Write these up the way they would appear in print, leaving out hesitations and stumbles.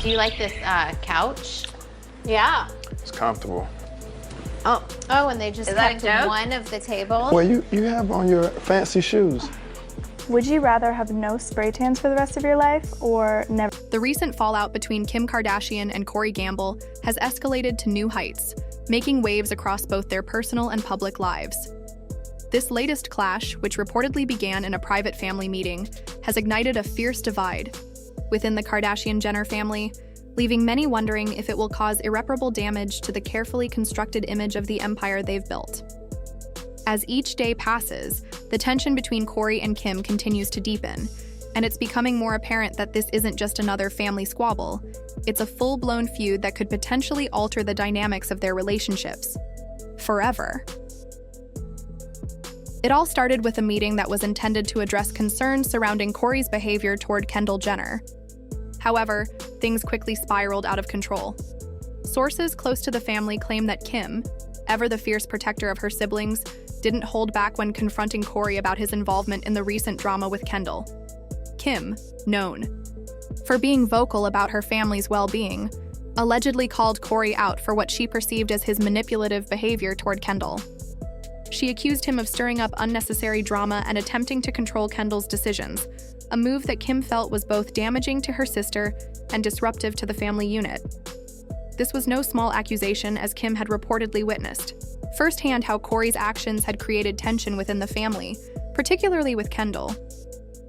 Do you like this couch? Yeah. It's comfortable. Oh, and they just Is that a kept joke? one of the tables. Well, you have on your fancy shoes. Would you rather have no spray tans for the rest of your life or never? The recent fallout between Kim Kardashian and Corey Gamble has escalated to new heights, making waves across both their personal and public lives. This latest clash, which reportedly began in a private family meeting, has ignited a fierce divide within the Kardashian-Jenner family, leaving many wondering if it will cause irreparable damage to the carefully constructed image of the empire they've built. As each day passes, the tension between Corey and Kim continues to deepen, and it's becoming more apparent that this isn't just another family squabble. It's a full-blown feud that could potentially alter the dynamics of their relationships forever. It all started with a meeting that was intended to address concerns surrounding Corey's behavior toward Kendall Jenner. However, things quickly spiraled out of control. Sources close to the family claim that Kim, ever the fierce protector of her siblings, didn't hold back when confronting Corey about his involvement in the recent drama with Kendall. Kim, known for being vocal about her family's well-being, allegedly called Corey out for what she perceived as his manipulative behavior toward Kendall. She accused him of stirring up unnecessary drama and attempting to control Kendall's decisions, a move that Kim felt was both damaging to her sister and disruptive to the family unit. This was no small accusation, as Kim had reportedly witnessed firsthand how Corey's actions had created tension within the family, particularly with Kendall.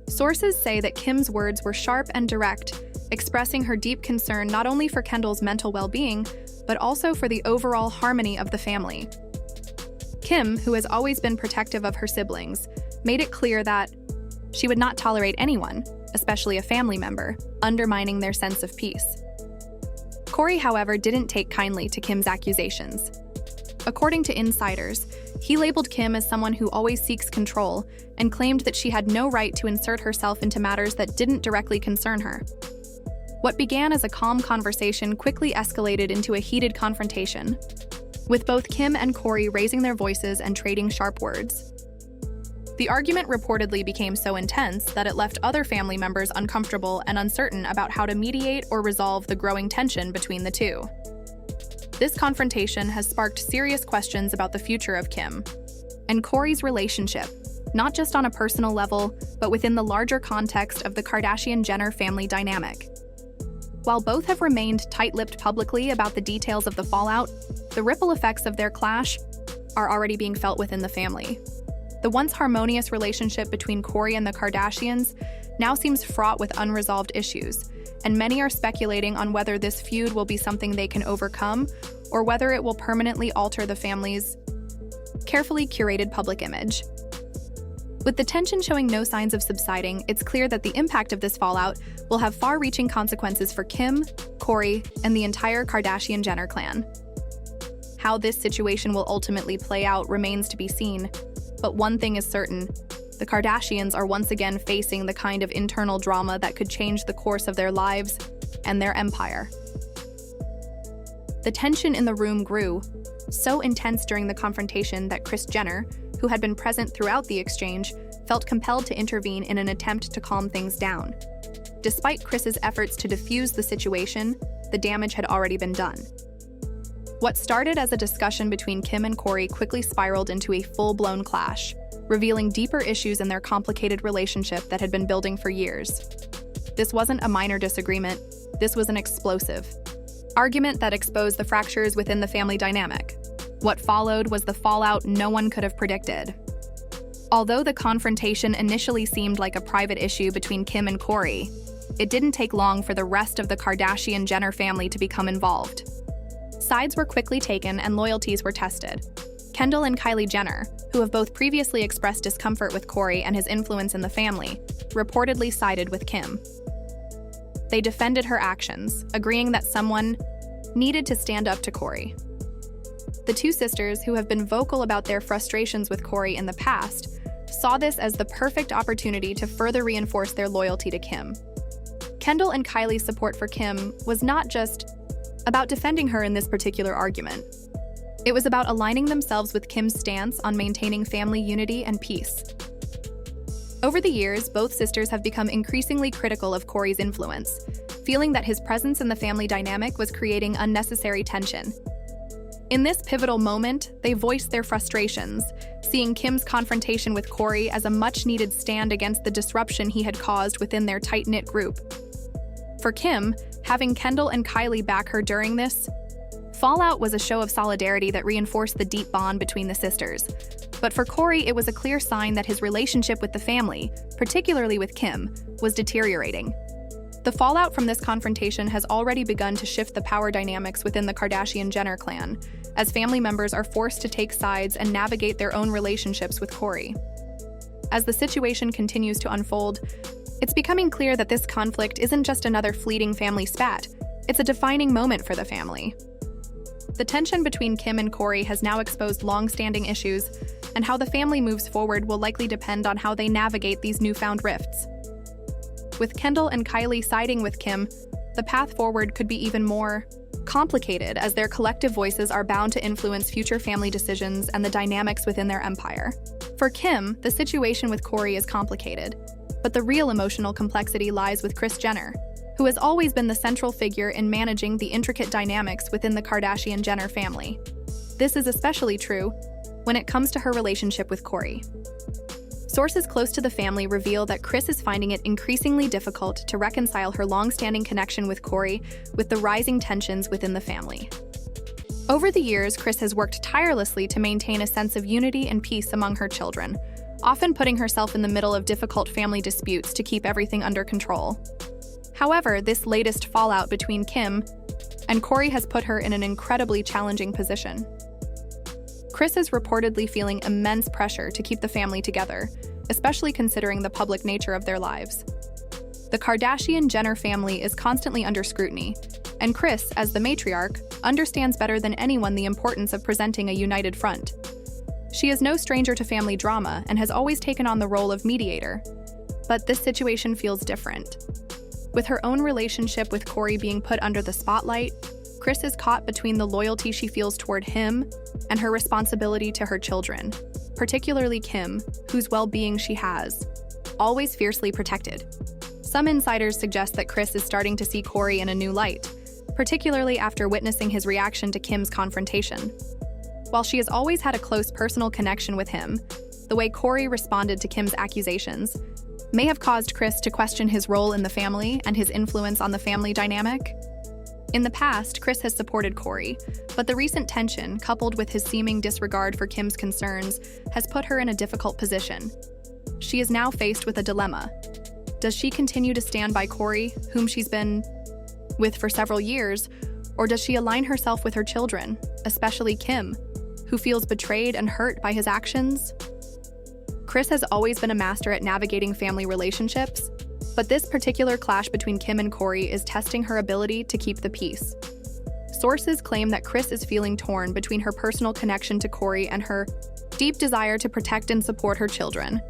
Sources say that Kim's words were sharp and direct, expressing her deep concern not only for Kendall's mental well-being, but also for the overall harmony of the family. Kim, who has always been protective of her siblings, made it clear that she would not tolerate anyone, especially a family member, undermining their sense of peace. Corey, however, didn't take kindly to Kim's accusations. According to insiders, he labeled Kim as someone who always seeks control and claimed that she had no right to insert herself into matters that didn't directly concern her. What began as a calm conversation quickly escalated into a heated confrontation, with both Kim and Corey raising their voices and trading sharp words. The argument reportedly became so intense that it left other family members uncomfortable and uncertain about how to mediate or resolve the growing tension between the two. This confrontation has sparked serious questions about the future of Kim and Corey's relationship, not just on a personal level, but within the larger context of the Kardashian-Jenner family dynamic. While both have remained tight-lipped publicly about the details of the fallout, the ripple effects of their clash are already being felt within the family. The once harmonious relationship between Corey and the Kardashians now seems fraught with unresolved issues, and many are speculating on whether this feud will be something they can overcome or whether it will permanently alter the family's carefully curated public image. With the tension showing no signs of subsiding, it's clear that the impact of this fallout will have far-reaching consequences for Kim, Corey, and the entire Kardashian-Jenner clan. How this situation will ultimately play out remains to be seen, but one thing is certain: the Kardashians are once again facing the kind of internal drama that could change the course of their lives and their empire. The tension in the room grew, so intense during the confrontation that Kris Jenner, who had been present throughout the exchange, felt compelled to intervene in an attempt to calm things down. Despite Kris's efforts to defuse the situation, the damage had already been done. What started as a discussion between Kim and Corey quickly spiraled into a full-blown clash, revealing deeper issues in their complicated relationship that had been building for years. This wasn't a minor disagreement, this was an explosive argument that exposed the fractures within the family dynamic. What followed was the fallout no one could have predicted. Although the confrontation initially seemed like a private issue between Kim and Corey, it didn't take long for the rest of the Kardashian-Jenner family to become involved. Sides were quickly taken and loyalties were tested. Kendall and Kylie Jenner, who have both previously expressed discomfort with Corey and his influence in the family, reportedly sided with Kim. They defended her actions, agreeing that someone needed to stand up to Corey. The two sisters, who have been vocal about their frustrations with Corey in the past, saw this as the perfect opportunity to further reinforce their loyalty to Kim. Kendall and Kylie's support for Kim was not just about defending her in this particular argument. It was about aligning themselves with Kim's stance on maintaining family unity and peace. Over the years, both sisters have become increasingly critical of Corey's influence, feeling that his presence in the family dynamic was creating unnecessary tension. In this pivotal moment, they voiced their frustrations, seeing Kim's confrontation with Corey as a much-needed stand against the disruption he had caused within their tight-knit group. For Kim, having Kendall and Kylie back her during this fallout was a show of solidarity that reinforced the deep bond between the sisters. But for Corey, it was a clear sign that his relationship with the family, particularly with Kim, was deteriorating. The fallout from this confrontation has already begun to shift the power dynamics within the Kardashian-Jenner clan, as family members are forced to take sides and navigate their own relationships with Corey. As the situation continues to unfold, it's becoming clear that this conflict isn't just another fleeting family spat, it's a defining moment for the family. The tension between Kim and Corey has now exposed long-standing issues, and how the family moves forward will likely depend on how they navigate these newfound rifts. With Kendall and Kylie siding with Kim, the path forward could be even more complicated, as their collective voices are bound to influence future family decisions and the dynamics within their empire. For Kim, the situation with Corey is complicated, but the real emotional complexity lies with Kris Jenner, who has always been the central figure in managing the intricate dynamics within the Kardashian-Jenner family. This is especially true when it comes to her relationship with Corey. Sources close to the family reveal that Kris is finding it increasingly difficult to reconcile her long-standing connection with Corey with the rising tensions within the family. Over the years, Kris has worked tirelessly to maintain a sense of unity and peace among her children, often putting herself in the middle of difficult family disputes to keep everything under control. However, this latest fallout between Kim and Corey has put her in an incredibly challenging position. Kris is reportedly feeling immense pressure to keep the family together, especially considering the public nature of their lives. The Kardashian-Jenner family is constantly under scrutiny, and Kris, as the matriarch, understands better than anyone the importance of presenting a united front. She is no stranger to family drama and has always taken on the role of mediator, but this situation feels different. With her own relationship with Corey being put under the spotlight, Kris is caught between the loyalty she feels toward him and her responsibility to her children, particularly Kim, whose well-being she has always fiercely protected. Some insiders suggest that Kris is starting to see Corey in a new light, particularly after witnessing his reaction to Kim's confrontation. While she has always had a close personal connection with him, the way Corey responded to Kim's accusations may have caused Kris to question his role in the family and his influence on the family dynamic. In the past, Kris has supported Corey, but the recent tension, coupled with his seeming disregard for Kim's concerns, has put her in a difficult position. She is now faced with a dilemma. Does she continue to stand by Corey, whom she's been with for several years, or does she align herself with her children, especially Kim, who feels betrayed and hurt by his actions? Kris has always been a master at navigating family relationships, but this particular clash between Kim and Corey is testing her ability to keep the peace. Sources claim that Kris is feeling torn between her personal connection to Corey and her deep desire to protect and support her children,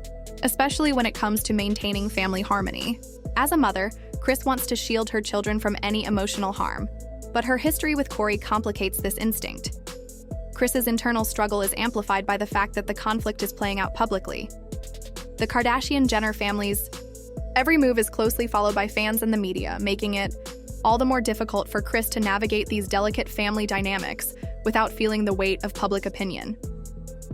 especially when it comes to maintaining family harmony. As a mother, Kris wants to shield her children from any emotional harm, but her history with Corey complicates this instinct. Kris's internal struggle is amplified by the fact that the conflict is playing out publicly. The Kardashian-Jenner family's every move is closely followed by fans and the media, making it all the more difficult for Kris to navigate these delicate family dynamics without feeling the weight of public opinion.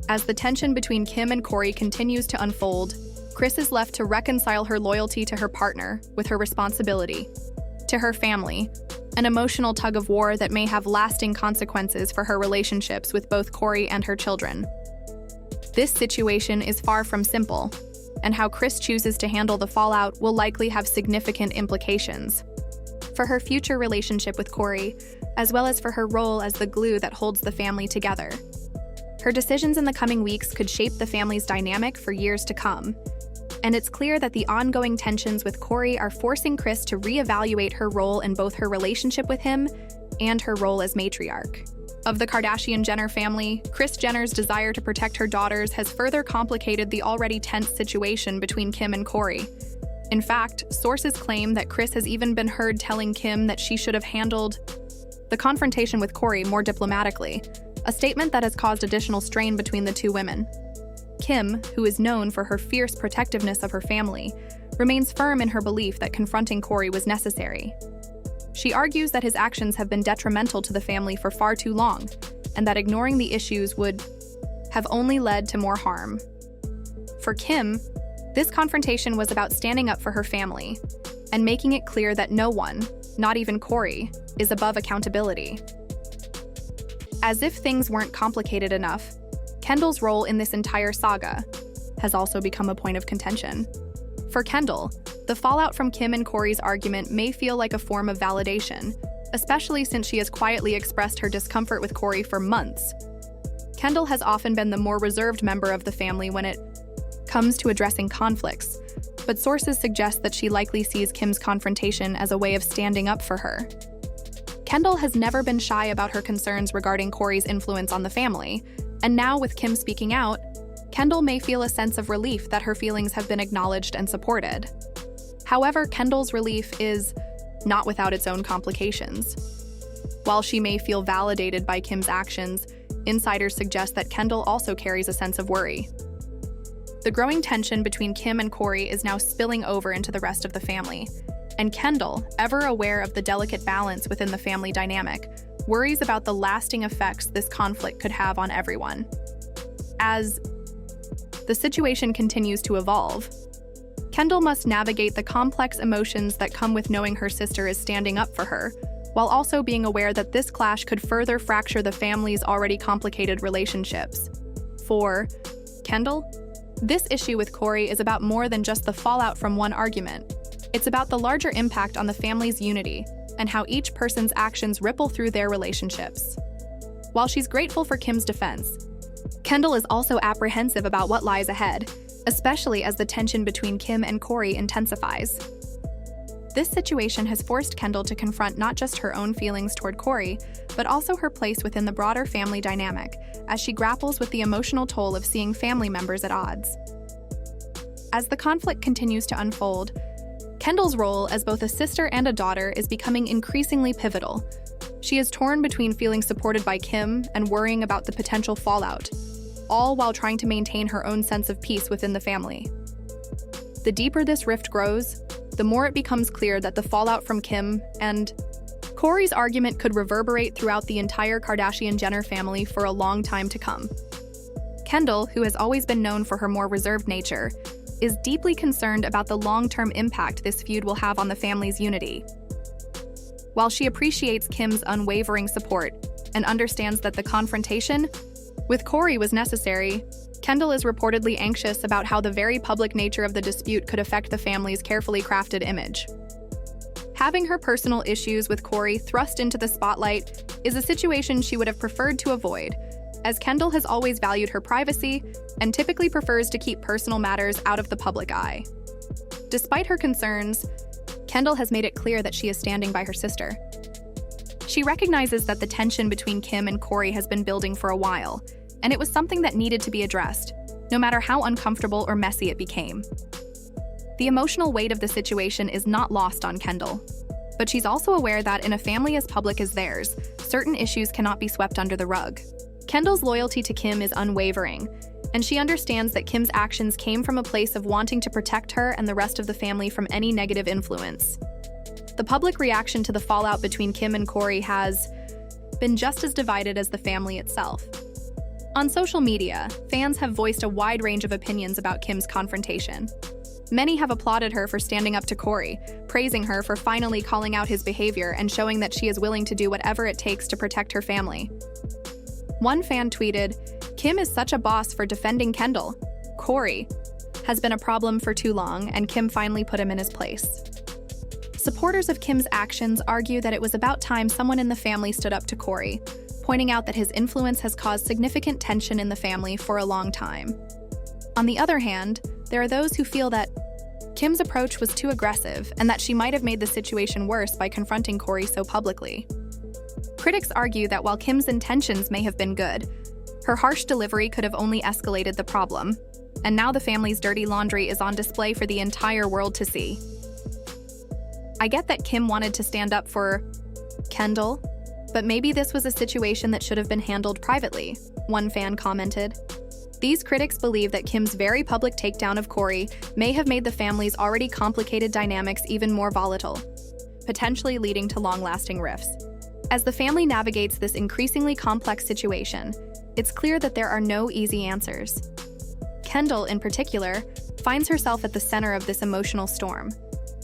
As the tension between Kim and Corey continues to unfold, Kris is left to reconcile her loyalty to her partner with her responsibility to her family, an emotional tug-of-war that may have lasting consequences for her relationships with both Corey and her children. This situation is far from simple, and how Kris chooses to handle the fallout will likely have significant implications for her future relationship with Corey, as well as for her role as the glue that holds the family together. Her decisions in the coming weeks could shape the family's dynamic for years to come, and it's clear that the ongoing tensions with Corey are forcing Kris to reevaluate her role in both her relationship with him and her role as matriarch. Of the Kardashian-Jenner family, Kris Jenner's desire to protect her daughters has further complicated the already tense situation between Kim and Corey. In fact, sources claim that Kris has even been heard telling Kim that she should have handled the confrontation with Corey more diplomatically, a statement that has caused additional strain between the two women. Kim, who is known for her fierce protectiveness of her family, remains firm in her belief that confronting Corey was necessary. She argues that his actions have been detrimental to the family for far too long, and that ignoring the issues would have only led to more harm. For Kim, this confrontation was about standing up for her family and making it clear that no one, not even Corey, is above accountability. As if things weren't complicated enough, Kendall's role in this entire saga has also become a point of contention. For Kendall, the fallout from Kim and Corey's argument may feel like a form of validation, especially since she has quietly expressed her discomfort with Corey for months. Kendall has often been the more reserved member of the family when it comes to addressing conflicts, but sources suggest that she likely sees Kim's confrontation as a way of standing up for her. Kendall has never been shy about her concerns regarding Corey's influence on the family, and now with Kim speaking out, Kendall may feel a sense of relief that her feelings have been acknowledged and supported. However, Kendall's relief is not without its own complications. While she may feel validated by Kim's actions, insiders suggest that Kendall also carries a sense of worry. The growing tension between Kim and Corey is now spilling over into the rest of the family, and Kendall, ever aware of the delicate balance within the family dynamic, worries about the lasting effects this conflict could have on everyone. As the situation continues to evolve, Kendall must navigate the complex emotions that come with knowing her sister is standing up for her, while also being aware that this clash could further fracture the family's already complicated relationships. For Kendall, this issue with Corey is about more than just the fallout from one argument. It's about the larger impact on the family's unity and how each person's actions ripple through their relationships. While she's grateful for Kim's defense, Kendall is also apprehensive about what lies ahead, especially as the tension between Kim and Corey intensifies. This situation has forced Kendall to confront not just her own feelings toward Corey, but also her place within the broader family dynamic, as she grapples with the emotional toll of seeing family members at odds. As the conflict continues to unfold, Kendall's role as both a sister and a daughter is becoming increasingly pivotal. She is torn between feeling supported by Kim and worrying about the potential fallout, all while trying to maintain her own sense of peace within the family. The deeper this rift grows, the more it becomes clear that the fallout from Kim and Corey's argument could reverberate throughout the entire Kardashian-Jenner family for a long time to come. Kendall, who has always been known for her more reserved nature, is deeply concerned about the long-term impact this feud will have on the family's unity. While she appreciates Kim's unwavering support and understands that the confrontation with Corey was necessary, Kendall is reportedly anxious about how the very public nature of the dispute could affect the family's carefully crafted image. Having her personal issues with Corey thrust into the spotlight is a situation she would have preferred to avoid, as Kendall has always valued her privacy and typically prefers to keep personal matters out of the public eye. Despite her concerns, Kendall has made it clear that she is standing by her sister. She recognizes that the tension between Kim and Corey has been building for a while, and it was something that needed to be addressed, no matter how uncomfortable or messy it became. The emotional weight of the situation is not lost on Kendall, but she's also aware that in a family as public as theirs, certain issues cannot be swept under the rug. Kendall's loyalty to Kim is unwavering, and she understands that Kim's actions came from a place of wanting to protect her and the rest of the family from any negative influence. The public reaction to the fallout between Kim and Corey has been just as divided as the family itself. On social media, fans have voiced a wide range of opinions about Kim's confrontation. Many have applauded her for standing up to Corey, praising her for finally calling out his behavior and showing that she is willing to do whatever it takes to protect her family. One fan tweeted, "Kim is such a boss for defending Kendall. Corey has been a problem for too long, and Kim finally put him in his place." Supporters of Kim's actions argue that it was about time someone in the family stood up to Corey, pointing out that his influence has caused significant tension in the family for a long time. On the other hand, there are those who feel that Kim's approach was too aggressive and that she might have made the situation worse by confronting Corey so publicly. Critics argue that while Kim's intentions may have been good, her harsh delivery could have only escalated the problem, and now the family's dirty laundry is on display for the entire world to see. I get that Kim wanted to stand up for Kendall, but maybe this was a situation that should have been handled privately, one fan commented. These critics believe that Kim's very public takedown of Corey may have made the family's already complicated dynamics even more volatile. potentially leading to long-lasting rifts. As the family navigates this increasingly complex situation, it's clear that there are no easy answers. Kendall, in particular, finds herself at the center of this emotional storm,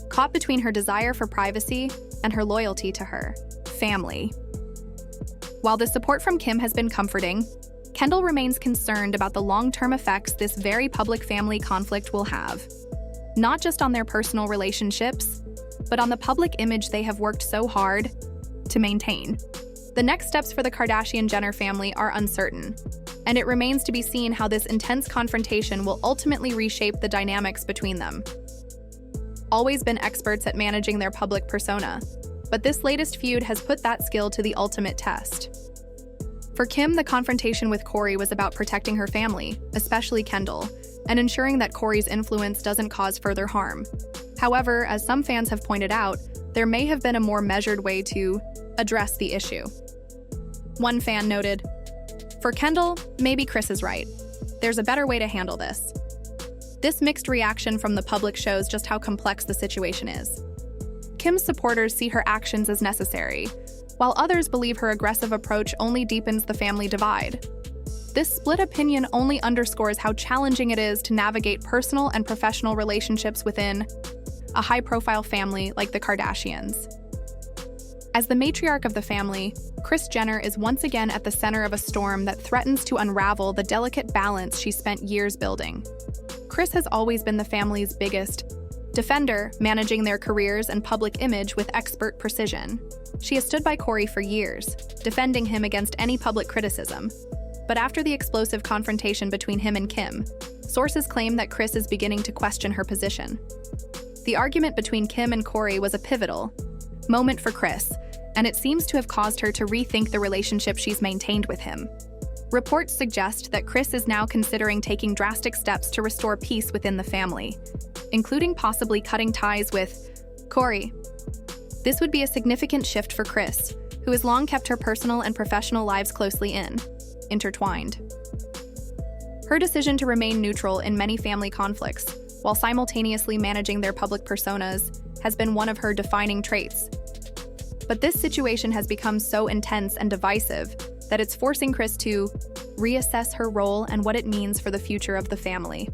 caught between her desire for privacy and her loyalty to her family. While the support from Kim has been comforting, Kendall remains concerned about the long-term effects this very public family conflict will have, not just on their personal relationships, but on the public image they have worked so hard to maintain. The next steps for the Kardashian-Jenner family are uncertain, and it remains to be seen how this intense confrontation will ultimately reshape the dynamics between them. Always been experts at managing their public persona, but this latest feud has put that skill to the ultimate test. For Kim, the confrontation with Kory was about protecting her family, especially Kendall, and ensuring that Kory's influence doesn't cause further harm. However, as some fans have pointed out, there may have been a more measured way to address the issue. One fan noted, "For Kendall, maybe Kris is right. There's a better way to handle this." This mixed reaction from the public shows just how complex the situation is. Kim's supporters see her actions as necessary, while others believe her aggressive approach only deepens the family divide. This split opinion only underscores how challenging it is to navigate personal and professional relationships within a high-profile family like the Kardashians. As the matriarch of the family, Kris Jenner is once again at the center of a storm that threatens to unravel the delicate balance she spent years building. Kris has always been the family's biggest defender, managing their careers and public image with expert precision. She has stood by Kory for years, defending him against any public criticism. But after the explosive confrontation between him and Kim, sources claim that Kris is beginning to question her position. The argument between Kim and Kory was a pivotal moment for Kris, and it seems to have caused her to rethink the relationship she's maintained with him. Reports suggest that Kris is now considering taking drastic steps to restore peace within the family, including possibly cutting ties with Kory. This would be a significant shift for Kris, who has long kept her personal and professional lives closely intertwined. Her decision to remain neutral in many family conflicts, while simultaneously managing their public personas, has been one of her defining traits. But this situation has become so intense and divisive that it's forcing Kris to reassess her role and what it means for the future of the family.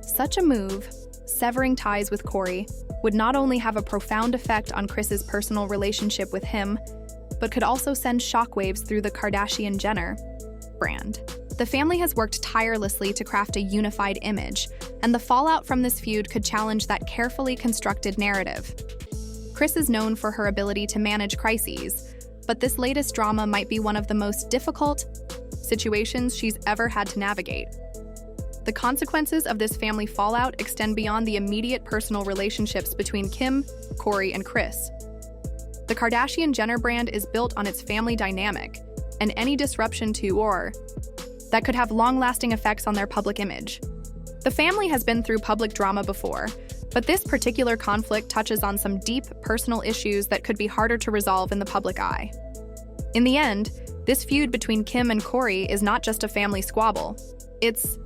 Such a move, severing ties with Kory, would not only have a profound effect on Kris's personal relationship with him, but could also send shockwaves through the Kardashian-Jenner brand. The family has worked tirelessly to craft a unified image, and the fallout from this feud could challenge that carefully constructed narrative. Kris is known for her ability to manage crises, but this latest drama might be one of the most difficult situations she's ever had to navigate. The consequences of this family fallout extend beyond the immediate personal relationships between Kim, Kory, and Kris. The Kardashian-Jenner brand is built on its family dynamic, and any disruption to or that could have long-lasting effects on their public image. The family has been through public drama before, but this particular conflict touches on some deep personal issues that could be harder to resolve in the public eye. In the end, this feud between Kim and Kory is not just a family squabble. It's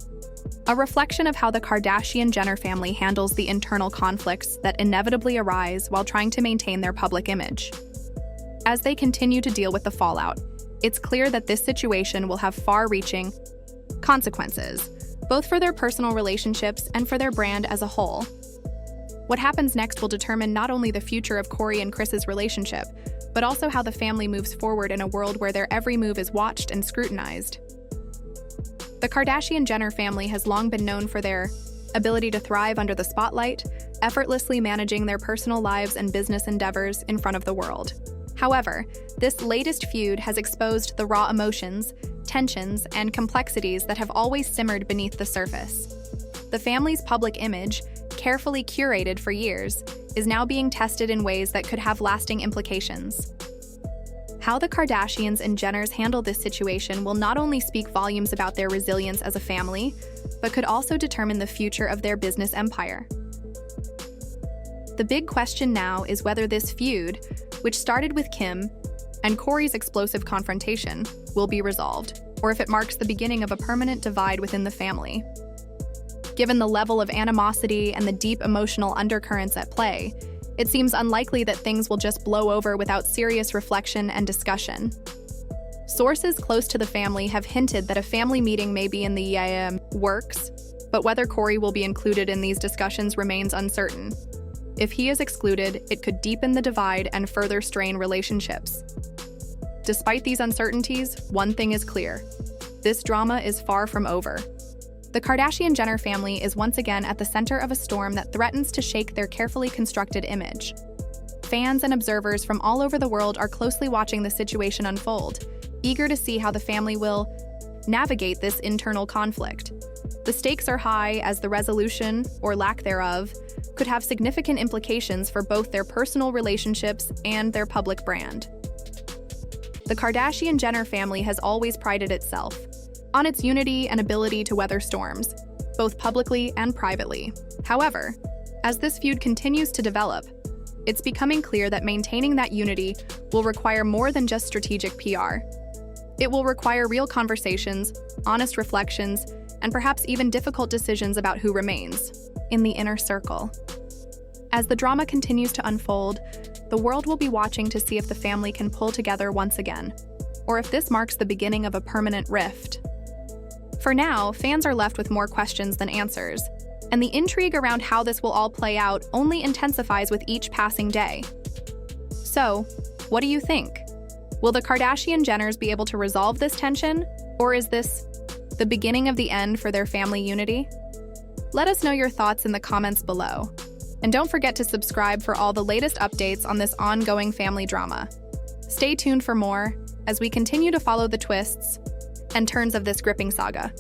a reflection of how the Kardashian-Jenner family handles the internal conflicts that inevitably arise while trying to maintain their public image. As they continue to deal with the fallout, it's clear that this situation will have far-reaching consequences, both for their personal relationships and for their brand as a whole. What happens next will determine not only the future of Kory and Kris's relationship, but also how the family moves forward in a world where their every move is watched and scrutinized. The Kardashian-Jenner family has long been known for their ability to thrive under the spotlight, effortlessly managing their personal lives and business endeavors in front of the world. However, this latest feud has exposed the raw emotions, tensions, and complexities that have always simmered beneath the surface. The family's public image, carefully curated for years, is now being tested in ways that could have lasting implications. How the Kardashians and Jenners handle this situation will not only speak volumes about their resilience as a family, but could also determine the future of their business empire. The big question now is whether this feud, which started with Kim and Kory's explosive confrontation, will be resolved, or if it marks the beginning of a permanent divide within the family. Given the level of animosity and the deep emotional undercurrents at play, it seems unlikely that things will just blow over without serious reflection and discussion. Sources close to the family have hinted that a family meeting may be in the works, but whether Corey will be included in these discussions remains uncertain. If he is excluded, it could deepen the divide and further strain relationships. Despite these uncertainties, one thing is clear: this drama is far from over. The Kardashian-Jenner family is once again at the center of a storm that threatens to shake their carefully constructed image. Fans and observers from all over the world are closely watching the situation unfold, eager to see how the family will navigate this internal conflict. The stakes are high, as the resolution, or lack thereof, could have significant implications for both their personal relationships and their public brand. The Kardashian-Jenner family has always prided itself on its unity and ability to weather storms, both publicly and privately. However, as this feud continues to develop, it's becoming clear that maintaining that unity will require more than just strategic PR. It will require real conversations, honest reflections, and perhaps even difficult decisions about who remains in the inner circle. As the drama continues to unfold, the world will be watching to see if the family can pull together once again, or if this marks the beginning of a permanent rift. For now, fans are left with more questions than answers, and the intrigue around how this will all play out only intensifies with each passing day. So, what do you think? Will the Kardashian-Jenners be able to resolve this tension, or is this the beginning of the end for their family unity? Let us know your thoughts in the comments below. And don't forget to subscribe for all the latest updates on this ongoing family drama. Stay tuned for more as we continue to follow the twists and turns of this gripping saga.